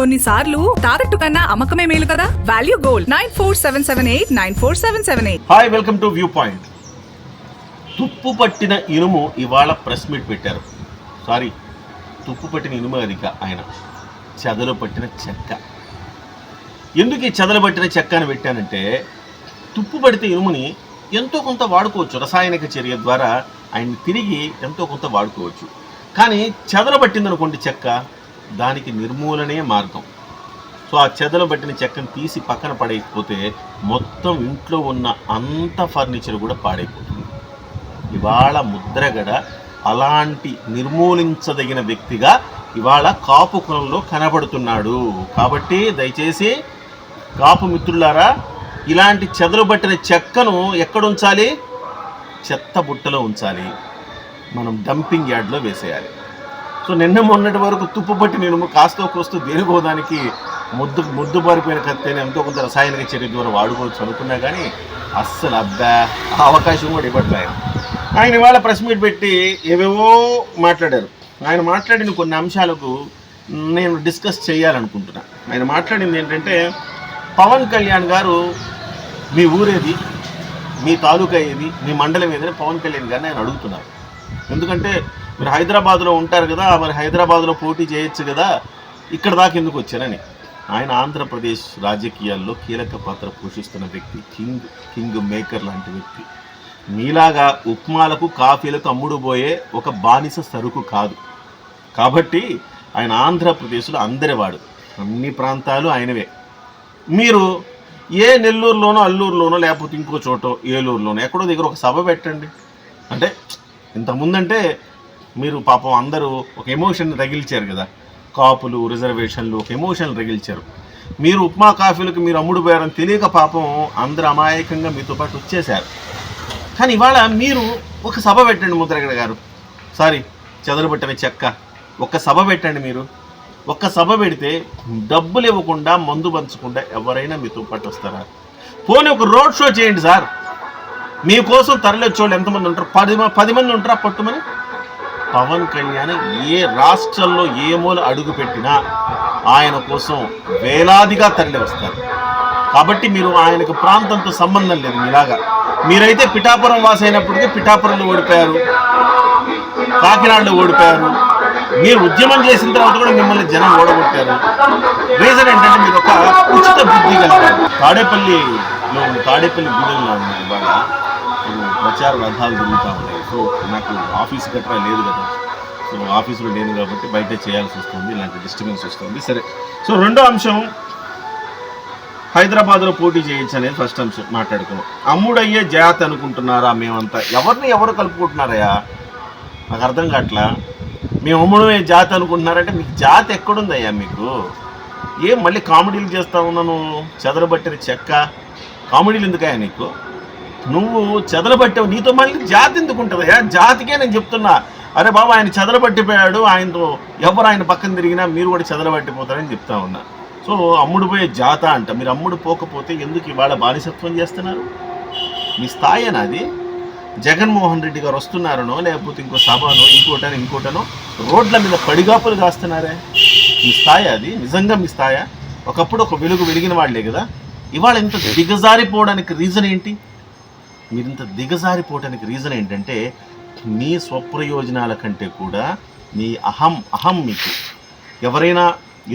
కొన్నిసార్లు తాకట్టు కన్నా అమ్మకమే మేలు కదా. Value gold 9477894778. Hi, welcome to view point. తుప్పు పట్టిన ఇనుము ఇవాళ ప్రెస్ మీట్ పెట్టారు. తుప్పు పట్టిన ఇనుము అదిక ఆయన చెదలు పట్టిన చెక్క. ఎందుకు ఈ చెదలు పట్టిన చెక్క అని పెట్టానంటే, తుప్పు పడితే ఇనుముని ఎంతో కొంత వాడుకోవచ్చు, రసాయనిక చర్య ద్వారా ఆయన్ని తిరిగి ఎంతో కొంత వాడుకోవచ్చు. కానీ చెదలు పట్టిందనుకోండి చెక్క, దానికి నిర్మూలనే మార్గం. సో ఆ చెదలు పట్టిన చెక్కను తీసి పక్కన పడేయకపోతే మొత్తం ఇంట్లో ఉన్న అంత ఫర్నిచర్ కూడా పాడైపోతుంది. ఇవాళ ముద్రగడ అలాంటి నిర్మూలించదగిన వ్యక్తిగా ఇవాళ కాపు కులంలో కనబడుతున్నాడు. కాబట్టి దయచేసి కాపు మిత్రులారా, ఇలాంటి చెదలు పట్టిన చెక్కను ఎక్కడ ఉంచాలి? చెత్త బుట్టలో ఉంచాలి, మనం డంపింగ్ యార్డ్లో వేసేయాలి. సో నిన్న మొన్నటి వరకు తుప్పు పట్టిన ఇనుము కాస్తో కోస్తూ దేనికోదానికి ముద్దు పారిపోయిన కత్తెని ఎంతో కొంత రసాయనిక చర్య ద్వారా వాడుకోవచ్చు అనుకున్నా కానీ అస్సలు ఆ అవకాశం కూడా ఇవ్వట్లేదు. ఆయన ఇవాళ ప్రెస్ మీట్ పెట్టి ఏవేవో మాట్లాడారు. ఆయన మాట్లాడిన కొన్ని అంశాలకు నేను డిస్కస్ చేయాలనుకుంటున్నా. ఆయన మాట్లాడింది ఏంటంటే, పవన్ కళ్యాణ్ గారు మీ ఊరేది, మీ తాలూకా ఏది, మీ మండలం ఏదని పవన్ కళ్యాణ్ గారిని ఆయన అడుగుతున్నారు. ఎందుకంటే మీరు హైదరాబాద్లో ఉంటారు కదా, మరి హైదరాబాద్లో పోటీ చేయొచ్చు కదా, ఇక్కడ దాకా ఎందుకు వచ్చారని. ఆయన ఆంధ్రప్రదేశ్ రాజకీయాల్లో కీలక పాత్ర పోషిస్తున్న వ్యక్తి, కింగ్ మేకర్ లాంటి వ్యక్తి. మీలాగా ఉప్మాలకు కాఫీలకు అమ్ముడుపోయే ఒక బానిస సరుకు కాదు. కాబట్టి ఆయన ఆంధ్రప్రదేశ్లో అందరివాడు, అన్ని ప్రాంతాలు ఆయనవే. మీరు ఏ నెల్లూరులోనో అల్లూరులోనో లేకపోతే ఇంకో చోటో ఏలూరులోనో ఎక్కడో దగ్గర ఒక సభ పెట్టండి. అంటే ఇంతకుముందంటే మీరు పాపం అందరూ ఒక ఎమోషన్ రగిల్చారు కదా, కాపులు రిజర్వేషన్లు ఒక ఎమోషన్ రగిల్చారు. మీరు ఉప్మా కాఫీలకు మీరు అమ్ముడు పోయారని తెలియక పాపం అందరూ అమాయకంగా మీతో పాటు వచ్చేశారు. కానీ ఇవాళ మీరు ఒక సభ పెట్టండి ముద్రగడ గారు, చెదలు పట్టిన చెక్క, ఒక్క సభ పెట్టండి. మీరు ఒక్క సభ పెడితే డబ్బులు ఇవ్వకుండా మందు పంచకుండా ఎవరైనా మీతో పాటు వస్తారా? పోనీ ఒక రోడ్ షో చేయండి సార్. మీకోసం తరలిచ్చోళ్ళు ఎంతమంది ఉంటారు? 10 మంది ఉంటారా పట్టుమని? పవన్ కళ్యాణ్ ఏ రాష్ట్రంలో ఏ మూల అడుగు పెట్టినా ఆయన కోసం వేలాదిగా తరలి వస్తారు. కాబట్టి మీరు ఆయనకు ప్రాంతంతో సంబంధం లేదు. మీలాగా మీరైతే పిఠాపురం వాసి అయినప్పటికీ పిఠాపురంలో ఓడిపోయారు, కాకినాడలో ఓడిపోయారు. మీరు ఉద్యమం చేసిన తర్వాత కూడా మిమ్మల్ని జనం ఓడగొట్టారు. రీజన్ ఏంటంటే మీరు ఒక ఉచిత బుద్ధి కలిగారు. తాడేపల్లి గూడెంలో ఉన్నాయి ఇవాళ ప్రచార రథాలు జరుగుతూ ఉన్నాయి. సో నాకు ఆఫీస్ గట్రా లేదు కదా, సో ఆఫీసులో లేను కాబట్టి బయట చేయాల్సి వస్తుంది, ఇలాంటి డిస్టర్బెన్స్ వస్తుంది. సరే, సో రెండో అంశం, హైదరాబాద్లో పోటీ చేయొచ్చు అనేది ఫస్ట్ అంశం మాట్లాడుకున్నాం. అమ్ముడయ్యే జాతి అనుకుంటున్నారా మేమంతా? ఎవరు కలుపుకుంటున్నారయ్యా? నాకు అర్థం కావట్లా. మేము అమ్ముడయ్యే జాతి అనుకుంటున్నారంటే మీకు జాతి ఎక్కడుందయ్యా? మీకు ఏం మళ్ళీ కామెడీలు చేస్తూ ఉన్నాను? చెదలబట్టిన చెక్క కామెడీలు ఎందుకయ్యా నీకు? నువ్వు చెదలబట్టావు, నీతో మళ్ళీ జాతి ఎందుకు ఉంటుందయ్యా? జాతికే నేను చెప్తున్నా. అరే బాబా, ఆయన చెదలబట్టిపోయాడు, ఆయనతో ఎవరు ఆయన పక్కన తిరిగినా మీరు కూడా చెదలబట్టిపోతారని చెప్తా ఉన్నా. సో అమ్ముడుపోయే జాత అంట. మీరు అమ్ముడు పోకపోతే ఎందుకు ఇవాళ బానిసత్వం చేస్తున్నారు? మీ స్థాయేనా అది? జగన్మోహన్ రెడ్డి గారు వస్తున్నారనో లేకపోతే ఇంకో సభనో ఇంకోటనో రోడ్ల మీద పడిగాపులు కాస్తున్నారే. మీ స్థాయి అది? నిజంగా మీ స్థాయా? ఒకప్పుడు ఒక వెలిగిన వాళ్ళే కదా. ఇవాళ ఇంత దిగజారిపోవడానికి రీజన్ ఏంటి? మీరు ఇంత దిగజారిపోవడానికి రీజన్ ఏంటంటే, మీ స్వప్రయోజనాల కంటే కూడా మీ అహం మీకు ఎవరైనా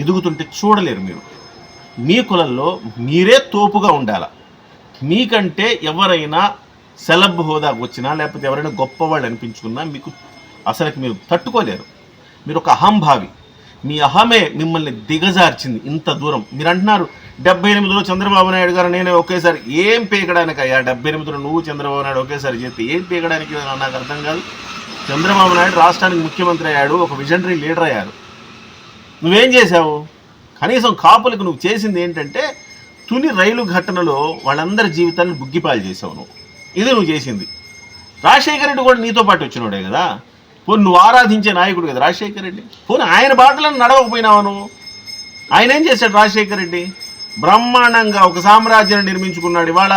ఎదుగుతుంటే చూడలేరు. మీరు మీ కులంలో మీరే తోపుగా ఉండాల. మీకంటే ఎవరైనా సెలబ్ హోదాకు వచ్చినా లేకపోతే ఎవరైనా గొప్పవాళ్ళు అనిపించుకున్నా మీకు అసలుకి మీరు తట్టుకోలేరు. మీరు ఒక అహంభావి. మీ అహమే మిమ్మల్ని దిగజార్చింది ఇంత దూరం. మీరు అంటున్నారు 78లో చంద్రబాబు నాయుడు గారు నేనే ఒకేసారి. ఏం పీకడానికి అయ్యా? 78లో నువ్వు చంద్రబాబు నాయుడు ఒకేసారి చేస్తే ఏం పీకడానికి? నాకు అర్థం కాదు. చంద్రబాబు నాయుడు రాష్ట్రానికి ముఖ్యమంత్రి అయ్యాడు, ఒక విజనరీ లీడర్ అయ్యారు. నువ్వేం చేశావు? కనీసం కాపులకు నువ్వు చేసింది ఏంటంటే, తుని రైలు ఘటనలో వాళ్ళందరి జీవితాన్ని బుగ్గిపాలు చేసావు నువ్వు. ఇది నువ్వు చేసింది. రాజశేఖర రెడ్డి కూడా నీతో పాటు వచ్చినోడే కదా. పోనీ నువ్వు ఆరాధించే నాయకుడు కదా రాజశేఖర రెడ్డి. పోనీ ఆయన బాటలను నడవకపోయినావు నువ్వు. ఆయన ఏం చేశాడు రాజశేఖర రెడ్డి? బ్రహ్మాండంగా ఒక సామ్రాజ్యాన్ని నిర్మించుకున్నాడు. ఇవాళ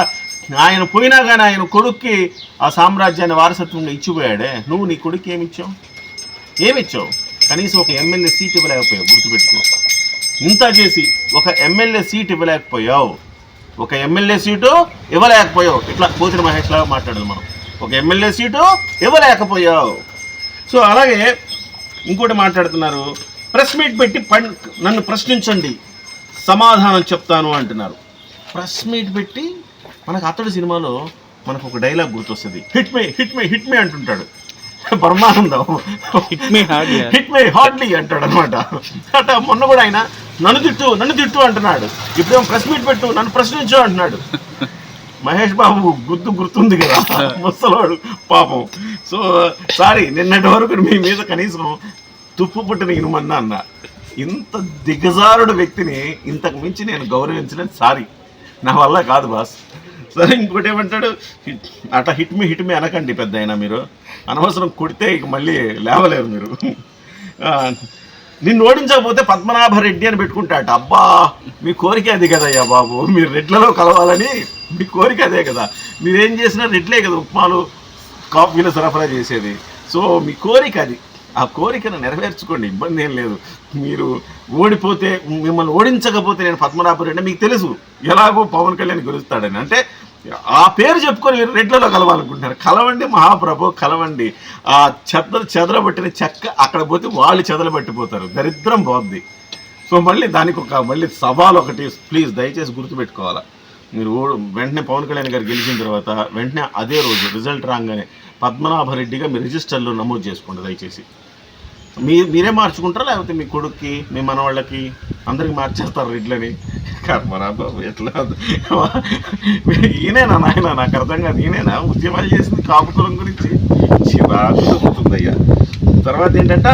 ఆయన పోయినా కానీ ఆయన కొడుక్కి ఆ సామ్రాజ్యాన్ని వారసత్వంగా ఇచ్చిపోయాడే. నువ్వు నీ కొడుక్కి ఏమిచ్చావు? కనీసం ఒక ఎమ్మెల్యే సీట్ ఇవ్వలేకపోయావు. గుర్తుపెట్టుకో. ఇంత చేసి ఒక ఎమ్మెల్యే సీట్ ఇవ్వలేకపోయావు, ఒక ఎమ్మెల్యే సీటు ఇవ్వలేకపోయావు. ఇట్లా పోతిన మహేష్ లాగా మాట్లాడదు మనం. ఒక ఎమ్మెల్యే సీటు ఇవ్వలేకపోయావు. సో అలాగే ఇంకోటి మాట్లాడుతున్నారు, ప్రెస్ మీట్ పెట్టి నన్ను ప్రశ్నించండి సమాధానం చెప్తాను అంటున్నారు. ప్రెస్ మీట్ పెట్టి మనకు అతడు సినిమాలో మనకు ఒక డైలాగ్ గుర్తొస్తుంది, హిట్ మీ అంటుంటాడు పరమానందం, హిట్ మీ హార్డ్లీ అంటాడు అనమాట. అట మొన్న కూడా ఆయన నన్ను తిట్టు అంటున్నాడు, ఇప్పుడేమో ప్రెస్ మీట్ పెట్టు నన్ను ప్రశ్నించు అంటున్నాడు. మహేష్ బాబు గుర్తుంది కదా ముసలోడు పాపం. సో సారీ, నిన్నటి వరకు మీ మీద కనీసం తుప్పు పుట్టిన ఇనుమన్నా అన్న. ఇంత దిగజారుడు వ్యక్తిని ఇంతకు మించి నేను గౌరవించలేదు. సారీ, నా వల్ల కాదు బాస్. సరే ఇంకోటి ఏమంటాడు, హిట్ మీ అనకండి పెద్ద అయినా, మీరు అనవసరం కొడితే ఇక మళ్ళీ లేవలేరు మీరు. నిన్ను ఓడించకపోతే పద్మనాభరెడ్డి అని పెట్టుకుంటాట. అబ్బా, మీ కోరిక అది కదయ్యా బాబు, మీరు రెడ్లలో కలవాలని మీ కోరిక అదే కదా. మీరేం చేసినా రెడ్లే కదా ఉప్మాలు కాఫీలు సరఫరా చేసేది. సో మీ కోరిక అది, ఆ కోరికను నెరవేర్చుకోండి, ఇబ్బంది ఏం లేదు. మీరు ఓడిపోతే, మిమ్మల్ని ఓడించకపోతే నేను పద్మనాభరెడ్డి మీకు తెలుసు ఎలాగో పవన్ కళ్యాణ్ గెలుస్తాడని. అంటే ఆ పేరు చెప్పుకొని మీరు రెడ్లలో కలవాలనుకుంటున్నారు. కలవండి మహాప్రభు, కలవండి. ఆ చెదరబట్టిన చెక్క అక్కడ పోతే వాళ్ళు చెదరబట్టిపోతారు, దరిద్రం పోద్ది. సో మళ్ళీ దానికి మళ్ళీ సవాల్ ఒకటి ప్లీజ్ దయచేసి గుర్తుపెట్టుకోవాలా. మీరు వెంటనే పవన్ కళ్యాణ్ గారు గెలిచిన తర్వాత వెంటనే అదే రోజు రిజల్ట్ రాగానే పద్మనాభరెడ్డిగా మీ రిజిస్టర్లో నమోదు చేసుకోండి దయచేసి. మీరే మార్చుకుంటారా లేకపోతే మీ కొడుక్కి మీ మనవాళ్ళకి అందరికి మార్చేస్తారు రెడ్లని? కర్మరాబాబు ఎట్లా ఈయనేనా నాయన, నాకు అర్థం కాదు. ఈయనేనా ఉద్యమాలు చేసింది కాపుకులం గురించి? చిరాకుతుందయ్యా. తర్వాత ఏంటంటే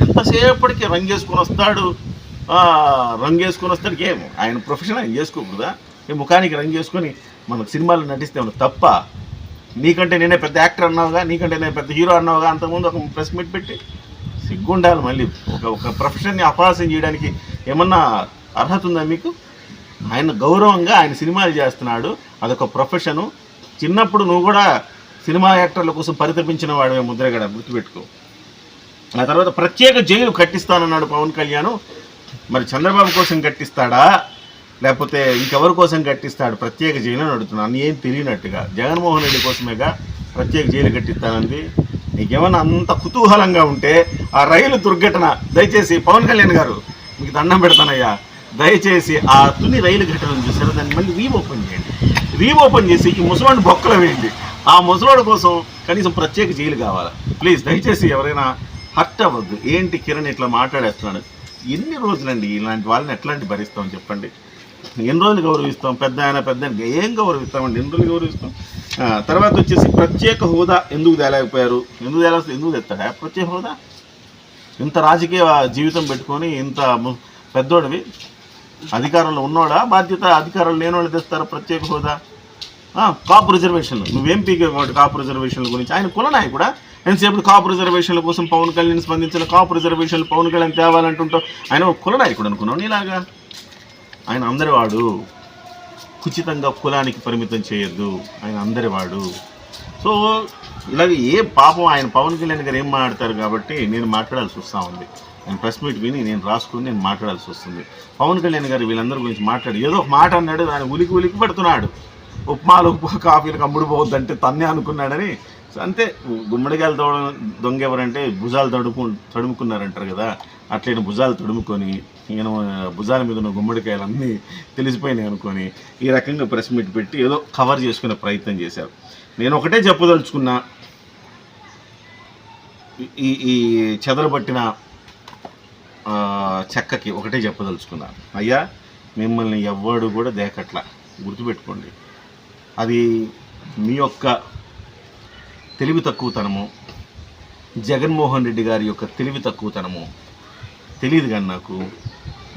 ఎంతసేపటికి రంగేసుకొని వస్తాడు ఏమో ఆయన ప్రొఫెషన్ ఆయన చేసుకోకూడదా? ఈ ముఖానికి రంగు చేసుకొని మనకు సినిమాలు నటిస్తే ఏమన్నా తప్ప? నీకంటే నేనే పెద్ద యాక్టర్ అన్నావుగా, నీకంటే నేను పెద్ద హీరో అన్నావుగా, అంతకుముందు ఒక ప్రెస్ మీట్ పెట్టి సిగ్గుండాలి. మళ్ళీ ఒక ప్రొఫెషన్ని అపహాస్యం చేయడానికి ఏమన్నా అర్హత ఉందా మీకు? ఆయన గౌరవంగా ఆయన సినిమాలు చేస్తున్నాడు, అదొక ప్రొఫెషను. చిన్నప్పుడు నువ్వు కూడా సినిమా యాక్టర్ల కోసం పరితపించిన వాడు ముద్రగడ, గుర్తుపెట్టుకో. ఆ తర్వాత ప్రత్యేక జైలు కట్టిస్తానన్నాడు పవన్ కళ్యాణ్. మరి చంద్రబాబు కోసం కట్టిస్తాడా లేకపోతే ఇంకెవరి కోసం కట్టిస్తాడు ప్రత్యేక జైలు అని అడుగుతున్నాను. ఏం తెలియనట్టుగా జగన్మోహన్ రెడ్డి కోసమేగా ప్రత్యేక జైలు కట్టిస్తానంది. నీకేమన్నా అంత కుతూహలంగా ఉంటే ఆ రైలు దుర్ఘటన దయచేసి పవన్ కళ్యాణ్ గారు మీకు దండం పెడతానయ్యా, దయచేసి ఆ తుని రైలు ఘటన చూసారు, దాన్ని మళ్ళీ రీఓపెన్ చేయండి. రీఓపెన్ చేసి ఈ ముసలాడిని బొక్కలు వేయండి. ఆ ముసలాడు కోసం కనీసం ప్రత్యేక జైలు కావాలి ప్లీజ్. దయచేసి ఎవరైనా హర్ట్ అవ్వద్దు. ఏంటి కిరణ్ ఇట్లా మాట్లాడేస్తున్నాడు? ఎన్ని రోజులండి ఇలాంటి వాళ్ళని ఎట్లాంటి భరిస్తాం చెప్పండి? ఎన్ని రోజులు గౌరవిస్తాం? పెద్ద ఏం గౌరవిస్తామండి? ఎన్ని రోజులు గౌరవిస్తాం? తర్వాత వచ్చేసి ప్రత్యేక హోదా ఎందుకు తేలేకపోయారు? ఎందుకు తెస్తాడా ప్రత్యేక హోదా? ఇంత రాజకీయ జీవితం పెట్టుకొని ఇంత పెద్దోడివి, అధికారంలో ఉన్నోడా? బాధ్యత అధికారంలో లేని వాళ్ళు తెస్తారా ప్రత్యేక హోదా? కాపు రిజర్వేషన్లు నువ్వేం పీకే కాపు రిజర్వేషన్ల గురించి? ఆయన కులనాయకుడా? ఎంతసేపు కాపు రిజర్వేషన్ల కోసం పవన్ కళ్యాణ్ స్పందించిన కాపు రిజర్వేషన్లు పవన్ కళ్యాణ్ తేవాలంటుంటావు. ఆయన కులనాయకుడు అనుకున్నావు నీలాగా? ఆయన అందరివాడు, ఖచ్చితంగా కులానికి పరిమితం చేయొద్దు, ఆయన అందరివాడు. సో ఇలాగే ఏ పాపం ఆయన పవన్ కళ్యాణ్ గారు ఏం మాట్లాడతారు కాబట్టి నేను మాట్లాడాల్సి వస్తూ ఉంది. నేను ప్రెస్ మీట్ విని నేను రాసుకుని నేను మాట్లాడాల్సి వస్తుంది. పవన్ కళ్యాణ్ గారు వీళ్ళందరి గురించి మాట్లాడి ఏదో ఒక మాట అన్నాడు, దాన్ని ఉలికి పడుతున్నాడు. ఉప్మాలు కాఫీలకు అమ్ముడు పోవద్దంటే తన్నే అనుకున్నాడని. అంతే, గుమ్మడికాయలు దొంగ ఎవరంటే భుజాలు తడుముకున్నారంటారు కదా, అట్లయినా భుజాలు తడుముకొని ఈయన భుజాల మీద ఉన్న గుమ్మడికాయలు అన్నీ తెలిసిపోయినాయి అనుకొని ఈ రకంగా ప్రెస్ మీట్ పెట్టి ఏదో కవర్ చేసుకునే ప్రయత్నం చేశారు. నేను ఒకటే చెప్పదలుచుకున్నా, ఈ చెదరబట్టిన చెక్కకి ఒకటే చెప్పదలుచుకున్నా, అయ్యా మిమ్మల్ని ఎవ్వడు కూడా దేకట్లా, గుర్తుపెట్టుకోండి. అది మీ యొక్క తెలివి తక్కువతనము, జగన్మోహన్ రెడ్డి గారి యొక్క తెలివి తక్కువతనము తెలియదు. కానీ నాకు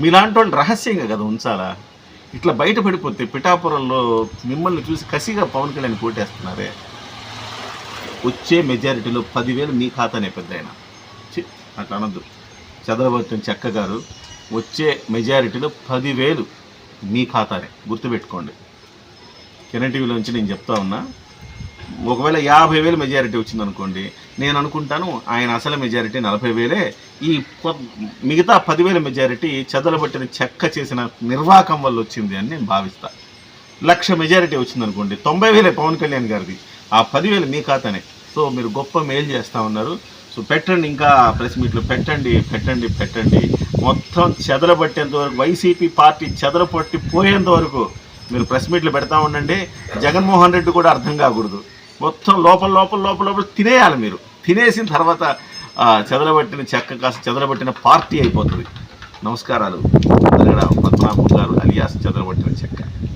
మీలాంటి వాళ్ళు రహస్యంగా కదా ఉంచాలా? ఇట్లా బయట పడిపోతే పిఠాపురంలో మిమ్మల్ని చూసి కసిగా పవన్ కళ్యాణ్ పోటేస్తున్నారే. వచ్చే మెజారిటీలో 10,000 మీ ఖాతానే పెద్ద ఆయన. అట్లా అనొద్దు చదరబట్టిన చెక్క గారు, వచ్చే మెజారిటీలో 10,000 మీ ఖాతానే, గుర్తుపెట్టుకోండి. కిరణ్ టీవీలోంచి నేను చెప్తా ఉన్నా, ఒకవేళ 50,000 మెజారిటీ వచ్చిందనుకోండి, నేను అనుకుంటాను ఆయన అసలు మెజారిటీ 40,000, ఈ మిగతా 10,000 మెజారిటీ చెదలబట్టిన చెక్క చేసిన నిర్వాకం వల్ల వచ్చింది అని నేను భావిస్తా. 1,00,000 మెజారిటీ వచ్చిందనుకోండి, 90,000 పవన్ కళ్యాణ్ గారిది, ఆ 10,000 మీ ఖాతానే. సో మీరు గొప్ప మేలు చేస్తూ ఉన్నారు. సో పెట్టండి, ఇంకా ప్రెస్ మీట్లు పెట్టండి పెట్టండి పెట్టండి. మొత్తం చెదలబట్టేంత వరకు, వైసీపీ పార్టీ చెదలపట్టి పోయేంత వరకు మీరు ప్రెస్ మీట్లు పెడతా ఉండండి. జగన్మోహన్ రెడ్డి కూడా అర్థం కాకూడదు. మొత్తం లోపల లోపల లోపల లోపల తినేయాలి. మీరు తినేసిన తర్వాత చెదలబట్టిన చెక్క కాస్త చెదలబట్టిన పార్టీ అయిపోతుంది. నమస్కారాలు. పద్మనాభం గారు అలియాస్ చెదలబట్టిన చెక్క.